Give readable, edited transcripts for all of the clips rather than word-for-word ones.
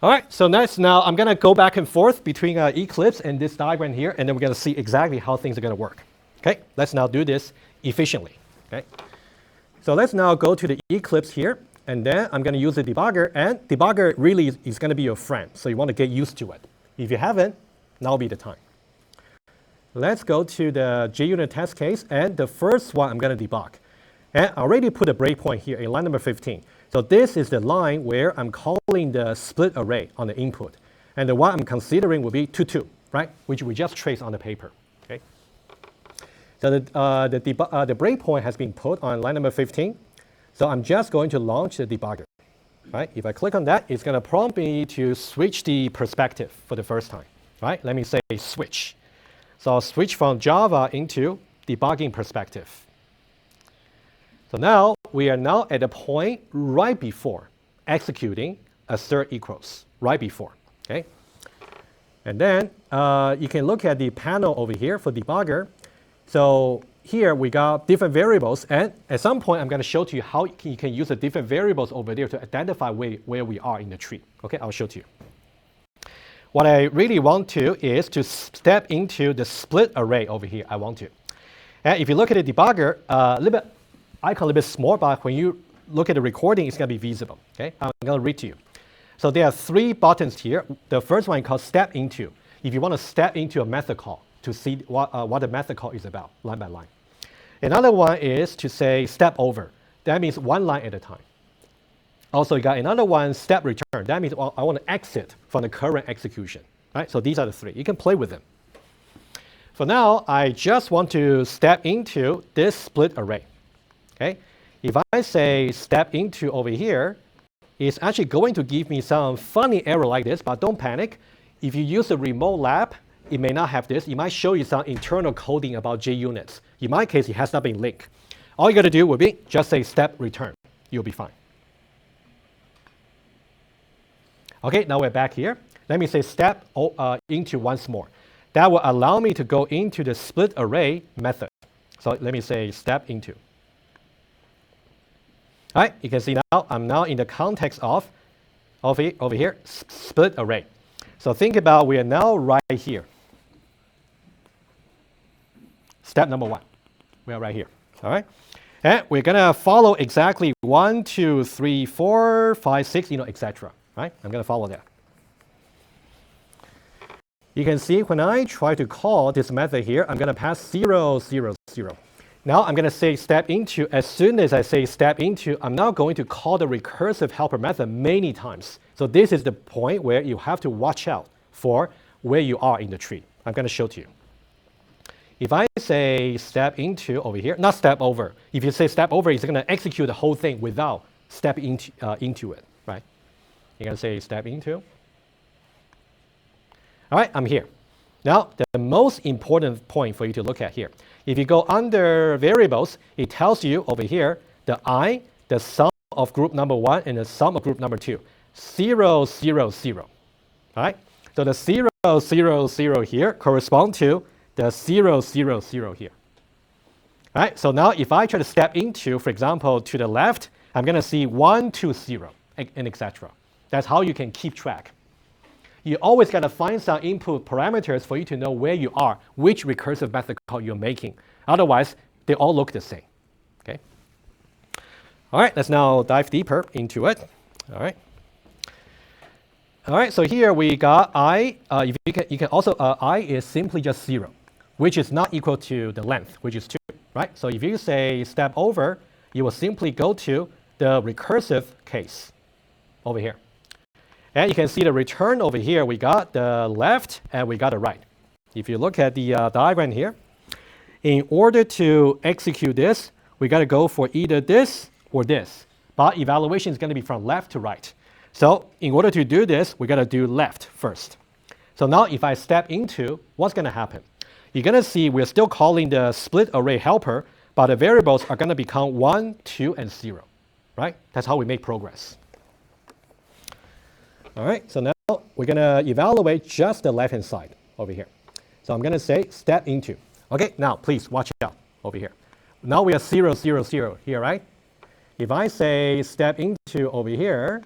All right, so now I'm going to go back and forth between Eclipse and this diagram here, and then we're going to see exactly how things are going to work. Okay, let's now do this efficiently. Okay, so let's now go to the Eclipse here, and then I'm going to use the debugger, and debugger really is going to be your friend, so you want to get used to it. If you haven't, now will be the time. Let's go to the JUnit test case, and the first one I'm going to debug. And I already put a breakpoint here in line number 15. So this is the line where I'm calling the split array on the input. And the one I'm considering will be 2, 2, right? Which we just trace on the paper. Okay. So the breakpoint has been put on line number 15. So I'm just going to launch the debugger. Right? If I click on that, it's going to prompt me to switch the perspective for the first time. Right? Let me say switch. So I'll switch from Java into debugging perspective. So now we are now at a point right before executing assert equals, right before. Okay? And then you can look at the panel over here for debugger. So here we got different variables, and at some point I'm going to show to you how you can use the different variables over there to identify where we are in the tree. Okay, I'll show to you. What I really want to is to step into the split array over here. I want to. And if you look at the debugger, a little bit icon a little bit small, but when you look at the recording, it's going to be visible. Okay, I'm going to read to you. So there are 3 buttons here. The first one is called step into. If you want to step into a method call to see what the method call is about, line by line. Another one is to say step over. That means one line at a time. Also, you got another one, step return. That means I want to exit from the current execution. Right? So these are the 3. You can play with them. For now, I just want to step into this split array. Okay? If I say step into over here, it's actually going to give me some funny error like this, but don't panic. If you use a remote lab, it may not have this. It might show you some internal coding about JUnits. In my case, it has not been linked. All you got to do will be just say step return. You'll be fine. Okay, now we're back here. Let me say step into once more. That will allow me to go into the split array method. So let me say step into. All right, you can see now I'm now in the context of over here, split array. So think about we are now right here. Step number 1. We are right here. All right. And we're going to follow exactly 1, 2, 3, 4, 5, 6, etc. Right? I'm going to follow that. You can see when I try to call this method here, I'm going to pass 0, 0, 0. Now I'm going to say step into. As soon as I say step into, I'm now going to call the recursive helper method many times. So this is the point where you have to watch out for where you are in the tree. I'm going to show to you. If I say step into over here, not step over. If you say step over, it's going to execute the whole thing without stepping into it, right? You're going to say step into. All right, I'm here. Now, the most important point for you to look at here. If you go under variables, it tells you over here the I, the sum of group number 1 and the sum of group number 2. 0, 0, 0. All right? So the 0, 0, 0 here correspond to the 0, 0, 0 here. All right? So now if I try to step into, for example, to the left, I'm going to see 1, 2, 0, and etc. That's how you can keep track. You always got to find some input parameters for you to know where you are, which recursive method call you're making. Otherwise, they all look the same. Okay. All right, let's now dive deeper into it. All right. All right, so here we got I. If you can also, I is simply just 0, which is not equal to the length, which is 2, right? So if you say step over, you will simply go to the recursive case over here. And you can see the return over here. We got the left and we got the right. If you look at the diagram here, in order to execute this, we got to go for either this or this. But evaluation is going to be from left to right. So in order to do this, we got to do left first. So now if I step into, what's going to happen? You're going to see we're still calling the split array helper, but the variables are going to become 1, 2, and 0. Right? That's how we make progress. All right, so now we're going to evaluate just the left-hand side over here. So I'm going to say step into. Okay, now please watch out over here. Now we are 0, 0, 0 here, right? If I say step into over here,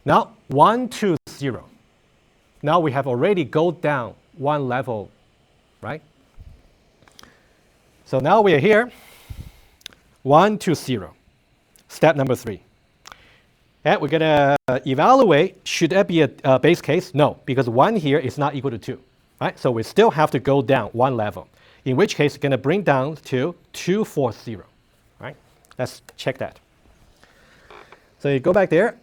Now 1, 2, 0. Now we have already go down one level, right? So now we are here, 1, 2, 0. Step number 3. And we're going to evaluate, should that be a base case? No, because 1 here is not equal to 2. Right? So we still have to go down one level, in which case it's going to bring down to 2, 4, 0. Right? Let's check that. So you go back there.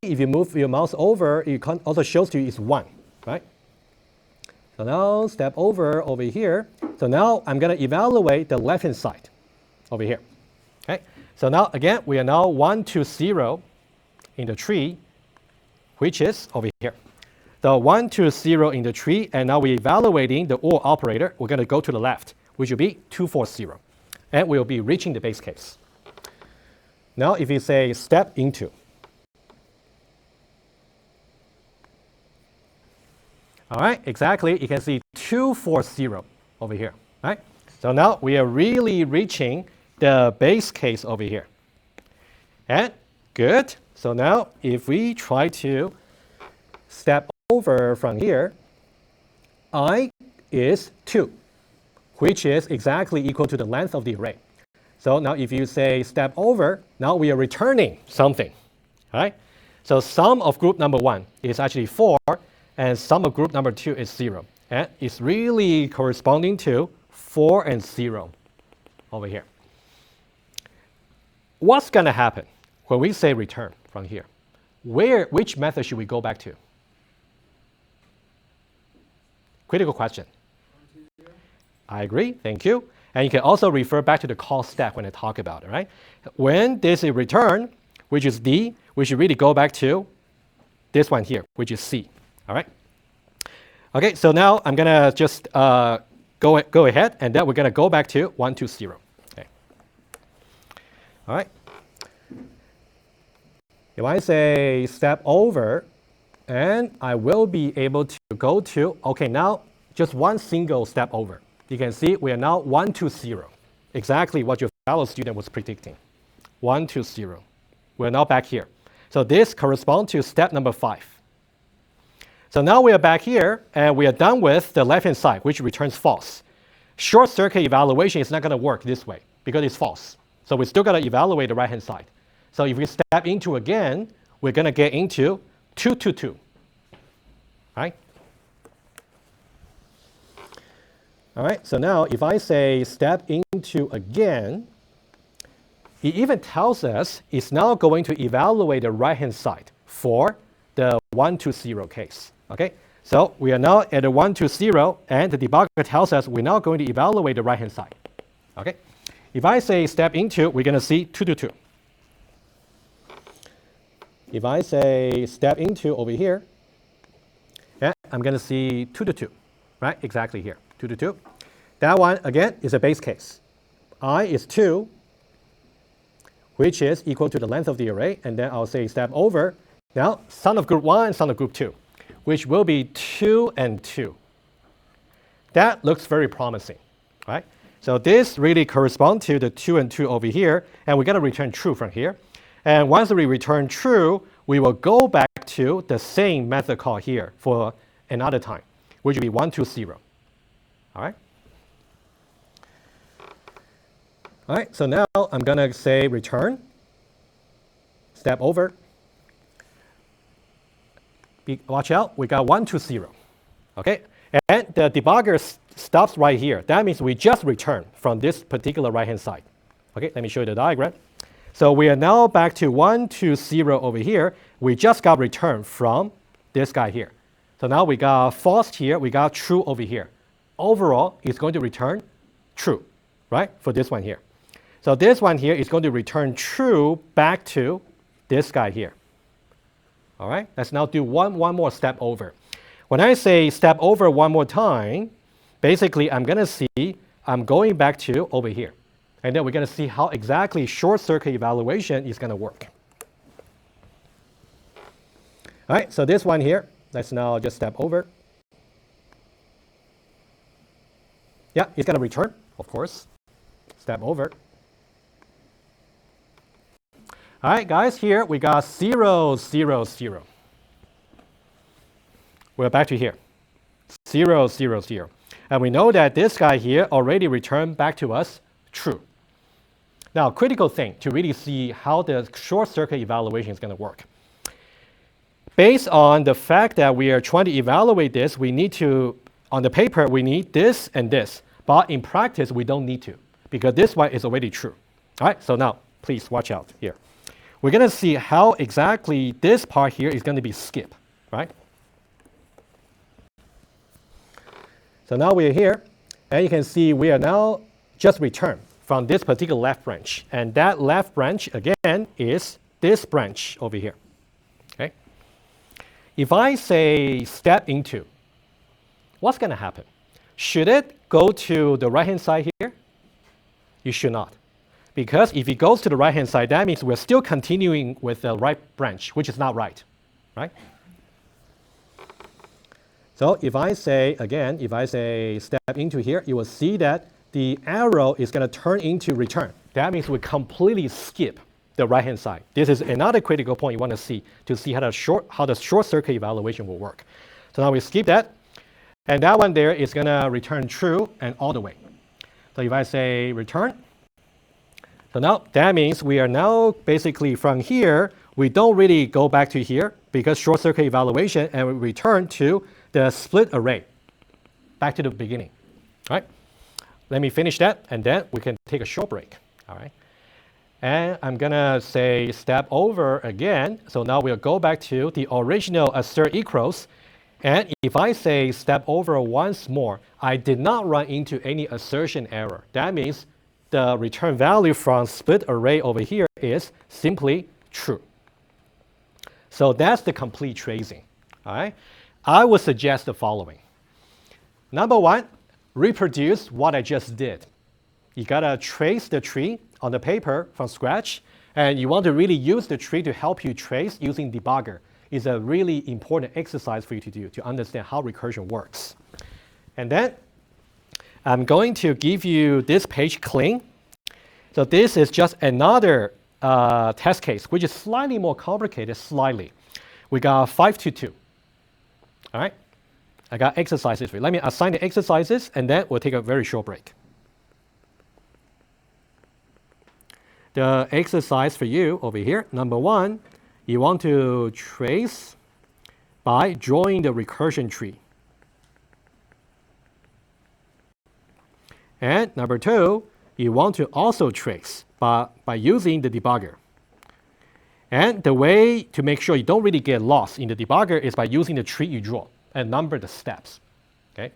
If you move your mouse over, it also shows to you is 1. Right? So now step over here. So now I'm going to evaluate the left-hand side over here. Okay? So now again, we are now 1, 2, 0 in the tree, which is over here. The 1, 2, 0 in the tree, and now we're evaluating the OR operator. We're going to go to the left, which will be 2, 4, 0. And we'll be reaching the base case. Now if you say step into, all right, exactly, you can see 2, 4, 0 over here, right? So now we are really reaching the base case over here. And good. So now if we try to step over from here, I is 2, which is exactly equal to the length of the array. So now if you say step over, now we are returning something, right? So sum of group number 1 is actually 4, and sum of group number 2 is 0. And it's really corresponding to 4 and 0 over here. What's going to happen when we say return from here? Which method should we go back to? Critical question. I agree, thank you. And you can also refer back to the call stack when I talk about it, right? When this is return, which is D, we should really go back to this one here, which is C, all right? Okay, so now I'm gonna just go ahead, and then we're gonna go back to 1, 2, 0. Okay. All right. If I say step over, and I will be able to go to, okay, now just one single step over. You can see we are now 1, 2, 0. Exactly what your fellow student was predicting. 1, 2, 0. We're now back here. So this corresponds to step number 5. So now we are back here, and we are done with the left-hand side, which returns false. Short circuit evaluation is not going to work this way because it's false. So we still got to evaluate the right-hand side. So if we step into again, we're going to get into 2, 2, 2. Right? All right, so now if I say step into again, it even tells us it's now going to evaluate the right-hand side for the 1, 2, 0 case. Okay, so we are now at the 1, 2, 0, and the debugger tells us we're now going to evaluate the right-hand side. Okay, if I say step into, we're going to see 2, 2, 2. If I say step into over here, yeah, I'm going to see 2, 2, 2, right? Exactly here, 2, 2, 2. That one, again, is a base case. I is 2, which is equal to the length of the array, and then I'll say step over. Now, sum of group 1 and sum of group 2, which will be 2 and 2. That looks very promising, right? So this really corresponds to the 2 and 2 over here, and we're going to return true from here. And once we return true, we will go back to the same method call here for another time, which will be 1, 2, 0. All right? All right, so now I'm going to say return, step over. Watch out, we got 1, 2, 0. Okay, and the debugger stops right here. That means we just returned from this particular right-hand side. Okay, let me show you the diagram. So we are now back to 1, 2, 0 over here. We just got returned from this guy here. So now we got false here, we got true over here. Overall, it's going to return true, right, for this one here. So this one here is going to return true back to this guy here. All right, let's now do one more step over. When I say step over one more time, basically I'm going to see I'm going back to over here. And then we're going to see how exactly short circuit evaluation is going to work. All right, so this one here, let's now just step over. Yeah, it's going to return, of course. Step over. All right, guys, here we got 0, 0, 0. we're back to here. 0, 0, 0. And we know that this guy here already returned back to us true. Now, critical thing to really see how the short circuit evaluation is going to work. Based on the fact that we are trying to evaluate this, we need to, on the paper, we need this and this. But in practice, we don't need to, because this one is already true. All right, so now, please watch out here. We're going to see how exactly this part here is going to be skipped, right? So now we're here, and you can see we are now just returned from this particular left branch. And that left branch, again, is this branch over here. Okay? If I say step into, what's going to happen? Should it go to the right-hand side here? You should not. Because if it goes to the right-hand side, that means we're still continuing with the right branch, which is not right, right? So if I say, again, if I say step into here, you will see that the arrow is going to turn into return. That means we completely skip the right-hand side. This is another critical point you want to see how the short circuit evaluation will work. So now we skip that, and that one there is going to return true and all the way. So if I say return, so now that means we are now basically from here, we don't really go back to here because short circuit evaluation, and we return to the split array, back to the beginning. All right, let me finish that, and then we can take a short break. All right, and I'm gonna say step over again. So now we'll go back to the original assert equals, and if I say step over once more, I did not run into any assertion error. That means the return value from split array over here is simply true. So that's the complete tracing. All right. I would suggest the following. Number one, reproduce what I just did. You gotta trace the tree on the paper from scratch, and you want to really use the tree to help you trace using Debugger. It's a really important exercise for you to do to understand how recursion works. And then I'm going to give you this page clean. So this is just another test case, which is slightly more complicated, slightly. We got 5 to 2. All right, I got exercises for you. Let me assign the exercises, and then we'll take a very short break. The exercise for you over here, number one, you want to trace by drawing the recursion tree. And number two, you want to also trace by using the debugger. And the way to make sure you don't really get lost in the debugger is by using the tree you draw and number the steps. Okay?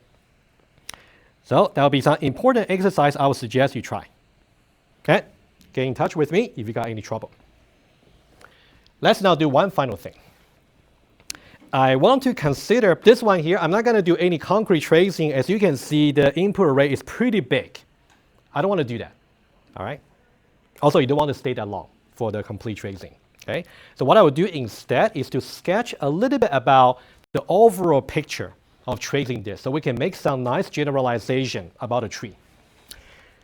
So that will be some important exercise I would suggest you try. Okay? Get in touch with me if you got any trouble. Let's now do one final thing. I want to consider this one here. I'm not going to do any concrete tracing. As you can see, the input array is pretty big. I don't want to do that. All right? Also, you don't want to stay that long for the complete tracing. Okay? So what I would do instead is to sketch a little bit about the overall picture of tracing this, so we can make some nice generalization about a tree.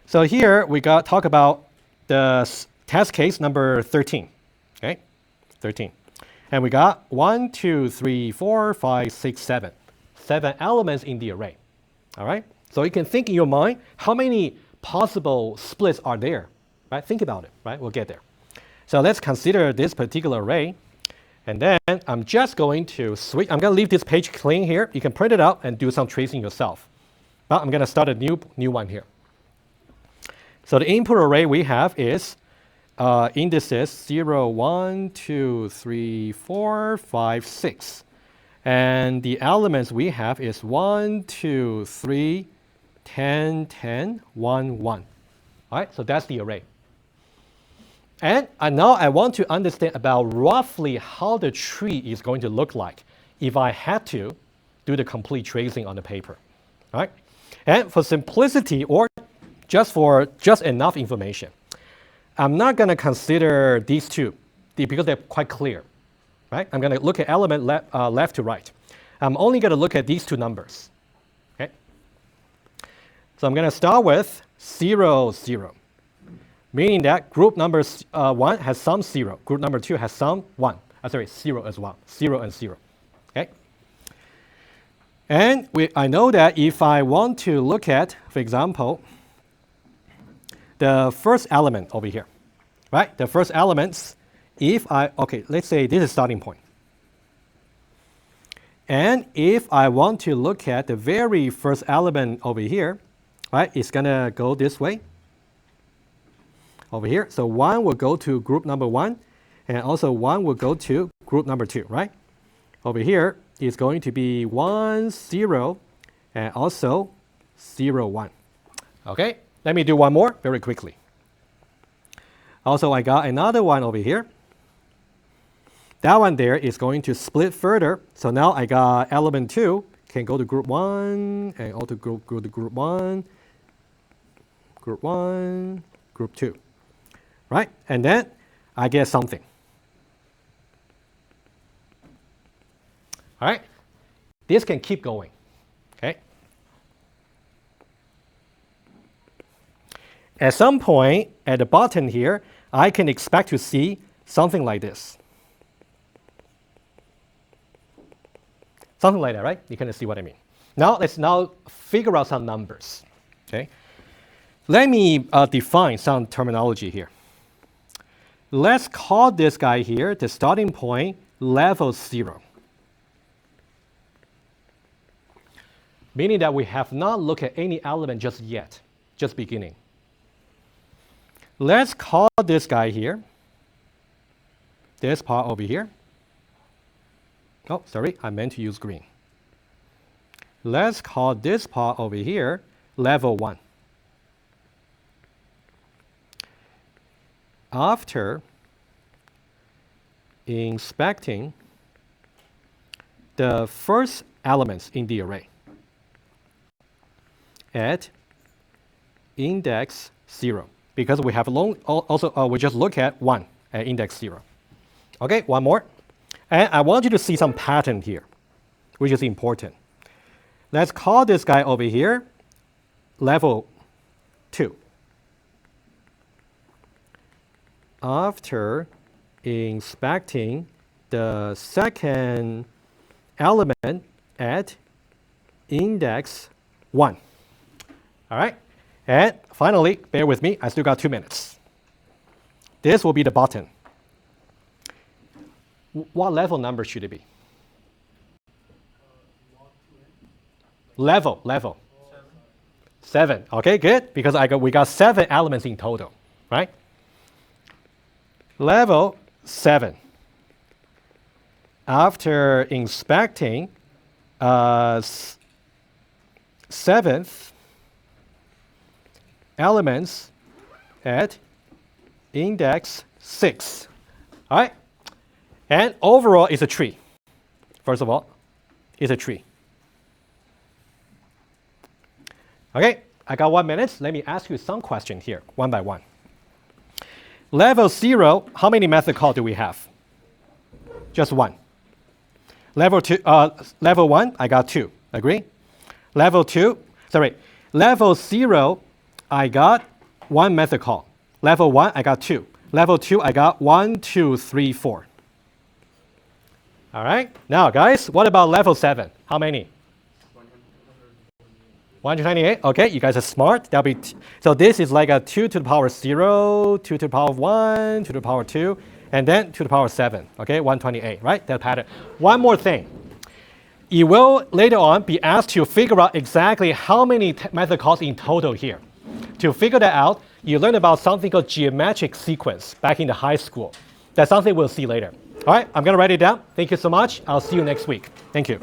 So here we talk about the test case number 13. Okay? 13. And we got 1, 2, 3, 4, 5, 6, 7. 7 elements in the array. All right? So you can think in your mind, how many possible splits are there? Right? Think about it. Right? We'll get there. So let's consider this particular array. And then I'm just going to switch. I'm going to leave this page clean here. You can print it out and do some tracing yourself. But I'm going to start a new one here. So the input array we have is indices 0, 1, 2, 3, 4, 5, 6. And the elements we have is 1, 2, 3, 10, 10, 1, 1. All right, so that's the array. And now I want to understand about roughly how the tree is going to look like if I had to do the complete tracing on the paper. All right? And for simplicity, or just enough information, I'm not going to consider these two because they're quite clear. Right? I'm going to look at element left to right. I'm only going to look at these two numbers. Okay? So I'm going to start with 0, 0. Meaning that group number 1 has some 0. Group number 2 has some 1. 0 as well. 0 and 0. Okay? And I know that if I want to look at, for example, the first element over here, right? The first elements, okay, let's say this is starting point. And if I want to look at the very first element over here, right, it's going to go this way over here. So 1 will go to group number 1, and also 1 will go to group number 2, right? Over here is going to be 1, 0, and also 0, 1. Okay, let me do one more very quickly. Also, I got another one over here. That one there is going to split further. So now I got element 2 can go to group 1 and also go to group 1, group 1, group 2. Right? And then I get something. All right? This can keep going. Okay? At some point at the bottom here, I can expect to see something like this. Something like that, right? You can see what I mean. Now let's figure out some numbers. Okay? Let me define some terminology here. Let's call this guy here the starting point level 0. Meaning that we have not looked at any element just yet, just beginning. Let's call this guy here, this part over here. Oh, sorry, I meant to use green. Let's call this part over here level 1. After inspecting the first elements in the array at index 0, because we have we just look at 1 at index 0. Okay, one more. And I want you to see some pattern here, which is important. Let's call this guy over here level 2. After inspecting the second element at index 1. All right? And finally, bear with me, I still got 2 minutes. This will be the button. What level number should it be? Level. 7. Okay, good. Because we got 7 elements in total, right? Level 7. After inspecting 7th elements at index 6. All right? And overall, it's a tree. First of all, it's a tree. Okay, I got 1 minute. Let me ask you some question here, one by one. Level 0, how many method call do we have? Just 1. Level 1, I got 2. Agree? Level 0, I got 1 method call. Level 1, I got 2. Level 2, I got 1, 2, 3, 4. All right. Now, guys, what about level 7? How many? 128. Okay, you guys are smart. So this is like a 2 to the power 0, 2 to the power 1, 2 to the power 2, and then 2 to the power 7. Okay, 128, right? That pattern. One more thing. You will later on be asked to figure out exactly how many method calls in total here. To figure that out, you learn about something called geometric sequence back in the high school. That's something we'll see later. All right, I'm going to write it down. Thank you so much. I'll see you next week. Thank you.